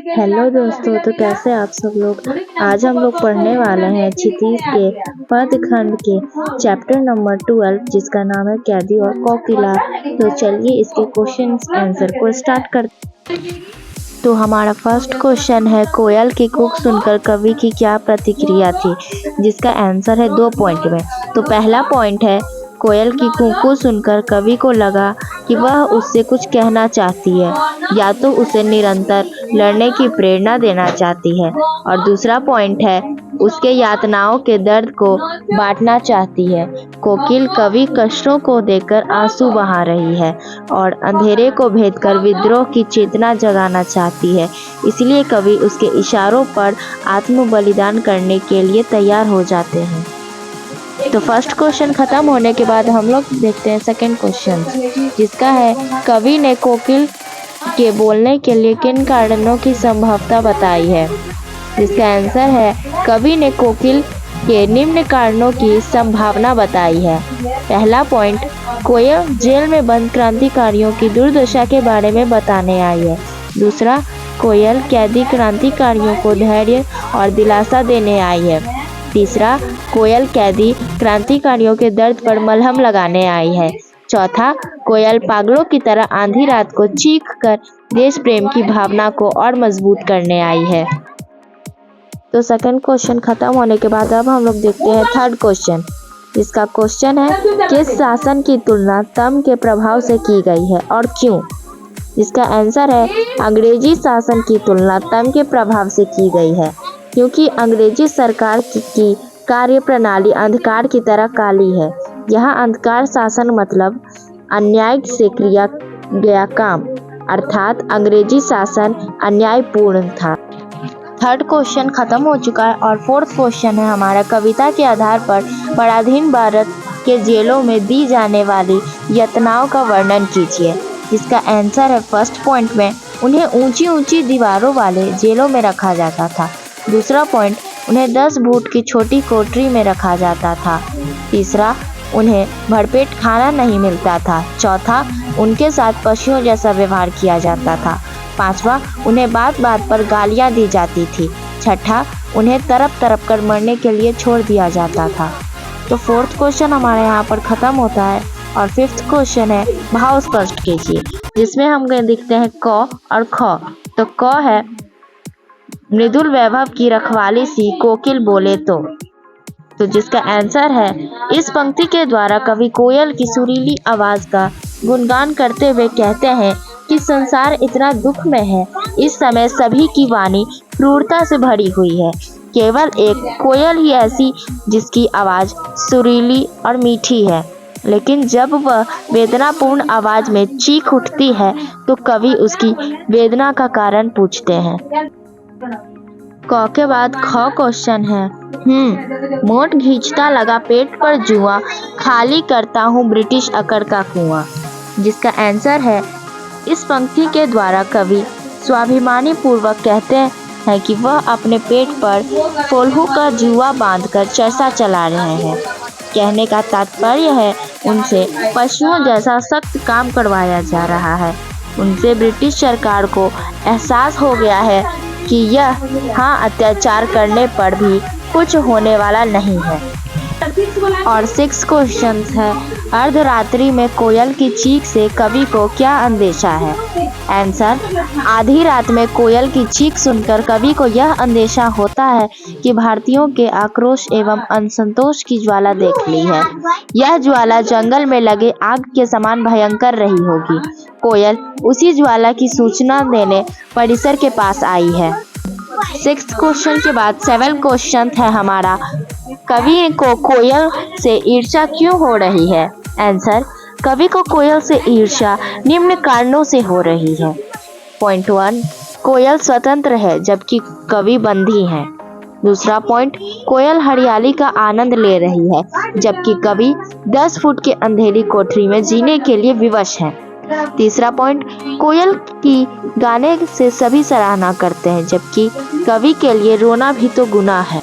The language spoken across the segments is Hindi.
हेलो दोस्तों, तो कैसे आप सब लोग। आज हम लोग पढ़ने वाले हैं क्षितिज के पदखंड के चैप्टर नंबर 12, जिसका नाम है कैदी और कोकिला। तो चलिए इसके क्वेश्चन आंसर को स्टार्ट करते हैं। तो हमारा फर्स्ट क्वेश्चन है, कोयल की कूक सुनकर कवि की क्या प्रतिक्रिया थी, जिसका आंसर है 2 पॉइंट में। तो पहला पॉइंट है, कोयल की कूकू सुनकर कवि को लगा कि वह उससे कुछ कहना चाहती है, या तो उसे निरंतर लड़ने की प्रेरणा देना चाहती है, और दूसरा पॉइंट है, उसके यातनाओं के दर्द को बांटना चाहती है। कोकिल कवि कष्टों को देखकर आंसू बहा रही है और अंधेरे को भेदकर विद्रोह की चेतना जगाना चाहती है, इसलिए कवि उसके इशारों पर आत्म बलिदान करने के लिए तैयार हो जाते हैं। तो फर्स्ट क्वेश्चन खत्म होने के बाद हम लोग देखते हैं सेकंड क्वेश्चन, जिसका है, कवि ने कोकिल के बोलने के लिए किन कारणों की संभावना बताई है। जिसका आंसर है, कवि ने कोकिल के निम्न कारणों की संभावना बताई है। पहला पॉइंट, कोयल जेल में बंद क्रांतिकारियों की दुर्दशा के बारे में बताने आई है। दूसरा, कोयल कैदी क्रांतिकारियों को धैर्य और दिलासा देने आई है। तीसरा, कोयल कैदी क्रांतिकारियों के दर्द पर मलहम लगाने आई है। चौथा, कोयल पागलों की तरह आधी रात को चीख कर देश प्रेम की भावना को और मजबूत करने आई है। तो सेकंड क्वेश्चन खत्म होने के बाद अब हम लोग देखते हैं थर्ड क्वेश्चन, जिसका क्वेश्चन है, किस शासन की तुलना तम के प्रभाव से की गई है और क्यों। जिसका आंसर है, अंग्रेजी शासन की तुलना तम के प्रभाव से की गई है, क्योंकि अंग्रेजी सरकार की कार्य प्रणाली अंधकार की तरह काली है। यहाँ अंधकार शासन मतलब अन्याय से किया गया काम, अर्थात अंग्रेजी शासन अन्यायपूर्ण था। थर्ड क्वेश्चन खत्म हो चुका है और फोर्थ क्वेश्चन है हमारा, कविता के आधार पर पराधीन भारत के जेलों में दी जाने वाली यातनाओं का वर्णन कीजिए। जिसका आंसर है, फर्स्ट पॉइंट में, उन्हें ऊंची ऊंची दीवारों वाले जेलों में रखा जाता था। दूसरा पॉइंट, उन्हें 10 फुट की छोटी कोठरी में रखा जाता था। तीसरा, उन्हें भरपेट खाना नहीं मिलता था। चौथा, उनके साथ पशुओं जैसा व्यवहार किया जाता था। पांचवा, उन्हें बात बात पर गालियां दी जाती थी। छठा, उन्हें तरफ तरफ कर मरने के लिए छोड़ दिया जाता था। तो फोर्थ क्वेश्चन हमारे यहाँ पर खत्म होता है और फिफ्थ क्वेश्चन है, भाव स्पष्ट कीजिए, जिसमें हम देखते हैं क और ख। तो क है, मृदुल वैभव की रखवाली सी कोकिल बोले तो जिसका आंसर है, इस पंक्ति के द्वारा कवि कोयल की सुरीली आवाज का गुणगान करते हुए कहते हैं कि संसार इतना दुख में है, इस समय सभी की वाणी क्रूरता से भरी हुई है, केवल एक कोयल ही ऐसी जिसकी आवाज सुरीली और मीठी है, लेकिन जब वह वेदनापूर्ण आवाज में चीख उठती है तो कवि उसकी वेदना का कारण पूछते हैं। क के बाद ख क्वेश्चन है, मोट घींचता लगा पेट पर जुआ, खाली करता हूँ ब्रिटिश अकड़ का कुआं। जिसका आंसर है, इस पंक्ति के द्वारा कवि स्वाभिमानी पूर्वक कहते हैं कि वह अपने पेट पर फोल्हू का जुआ बांधकर चर्चा चला रहे हैं। कहने का तात्पर्य है, उनसे पशुओं जैसा सख्त काम करवाया जा रहा है। उनसे ब्रिटिश सरकार को एहसास हो गया है कि यह अत्याचार करने पर भी कुछ होने वाला नहीं है। और 6 क्वेश्चन है, अर्धरात्रि में कोयल की चीख से कवि को क्या अंदेशा है। आंसर, आधी रात में कोयल की चीख सुनकर कवि को यह अंदेशा होता है कि भारतीयों के आक्रोश एवं असंतोष की ज्वाला देख ली है। यह ज्वाला जंगल में लगे आग के समान भयंकर रही होगी। कोयल उसी ज्वाला की सूचना देने परिसर के पास आई है। 6 क्वेश्चन के बाद 7 क्वेश्चन है हमारा, कवि को कोयल से ईर्ष्या क्यों हो रही है। आंसर, कवि को कोयल से ईर्ष्या निम्न कारणों से हो रही है। पॉइंट 1, कोयल स्वतंत्र है जबकि कवि बंधी है। दूसरा पॉइंट, कोयल हरियाली का आनंद ले रही है जबकि कवि 10 फुट की अंधेरी कोठरी में जीने के लिए विवश है। तीसरा पॉइंट, कोयल की गाने से सभी सराहना करते हैं जबकि कवि के लिए रोना भी तो गुनाह है।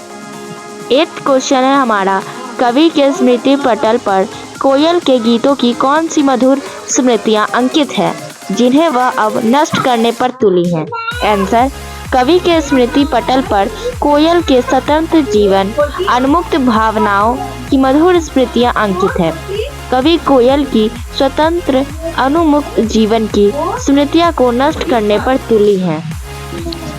8 क्वेश्चन है हमारा, कवि के स्मृति पटल पर कोयल के गीतों की कौन सी मधुर स्मृतियां अंकित है जिन्हें वह अब नष्ट करने पर तुली हैं। आंसर, कवि के स्मृति पटल पर कोयल के स्वतंत्र जीवन, अनमुक्त भावनाओं की मधुर स्मृतियां अंकित है। कवि कोयल की स्वतंत्र अनुमुक्त जीवन की स्मृतियां को नष्ट करने पर तुली हैं।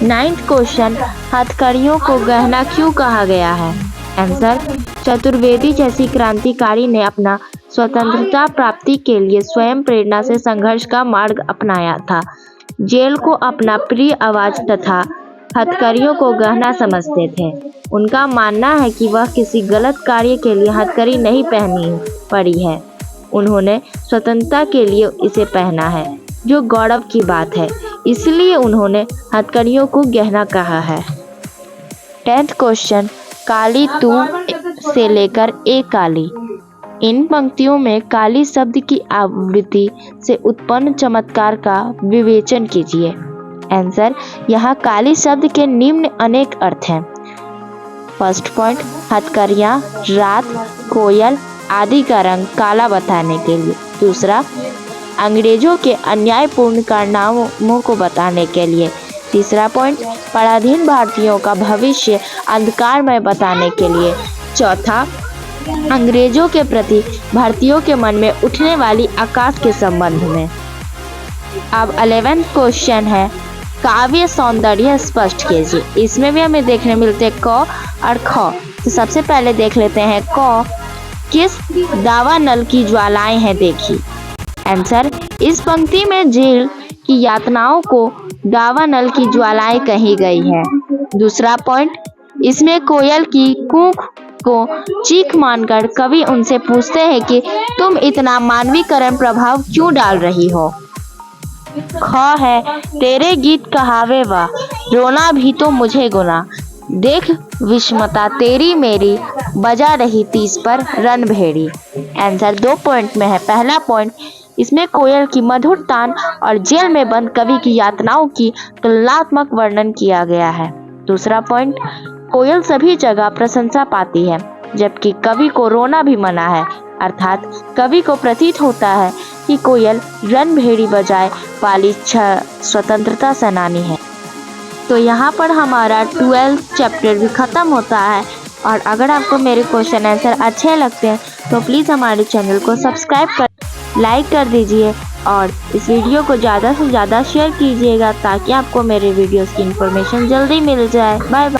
9th क्वेश्चन, हथकड़ियों को गहना क्यों कहा गया है? आंसर, चतुर्वेदी जैसी क्रांतिकारी ने अपना स्वतंत्रता प्राप्ति के लिए स्वयं प्रेरणा से संघर्ष का मार्ग अपनाया था। जेल को अपना प्रिय आवाज तथा हथकड़ियों को गहना समझते थे। उनका मानना है कि वह किसी गलत कार्य के लिए हथकड़ी नहीं पहनी पड़ी है, उन्होंने स्वतंत्रता के लिए इसे पहना है, जो गौरव की बात है, इसलिए उन्होंने हथकड़ियों को गहना कहा है। 10th क्वेश्चन, काली तू से लेकर ए काली। इन पंक्तियों में काली शब्द की आवृत्ति से उत्पन्न चमत्कार का विवेचन कीजिए। आंसर, यहाँ काली शब्द के निम्न अनेक अर्थ हैं। फर्स्ट पॉइंट, हथकड़ियाँ, रात, कोयल आदि का रंग काला बताने के लिए। दूसरा, अंग्रेजों के अन्यायपूर्ण कारनामों को बताने के लिए। तीसरा पॉइंट, पराधीन भारतीयों का भविष्य अंधकारमय बताने के लिए। चौथा, अंग्रेजों के प्रति भारतीयों के मन में उठने वाली आकाश के संबंध में। अब 11th क्वेश्चन है, काव्य सौंदर्य स्पष्ट कीजिए। इसमें भी हमें देखने मिलते हैं क और ख। तो सबसे पहले देख लेते हैं क, किस दावानल की ज्वालाएं हैं देखी। आंसर, इस पंक्ति में जेल की यातनाओं को दावानल की ज्वालाएं कही गई है। दूसरा पॉइंट, इसमें कोयल की कूक को चीख मानकर कवि उनसे पूछते हैं कि तुम इतना मानवीकरण प्रभाव क्यों डाल रही हो। ख है, तेरे गीत कहावे वा, रोना भी तो मुझे गुना, देख विषमता तेरी मेरी, बजा रही तीस पर रणभेड़ी। आंसर 2 पॉइंट में है। पहला पॉइंट, इसमें कोयल की मधुर तान और जेल में बंद कवि की यातनाओं की तुलनात्मक वर्णन किया गया है। दूसरा पॉइंट, कोयल सभी जगह प्रशंसा पाती है, जबकि कवि को रोना भी मना है, अर्थात कवि को प्रतीत होता है कि कोयल रणभेड़ी बजाए वाली स्वतंत्रता सेनानी है। तो यहाँ पर हमारा 12th चैप्टर भी ख़त्म होता है। और अगर आपको मेरे क्वेश्चन आंसर अच्छे लगते हैं तो प्लीज़ हमारे चैनल को सब्सक्राइब कर, लाइक कर दीजिए और इस वीडियो को ज़्यादा से ज़्यादा शेयर कीजिएगा, ताकि आपको मेरे वीडियोस की इन्फॉर्मेशन जल्दी मिल जाए। Bye bye.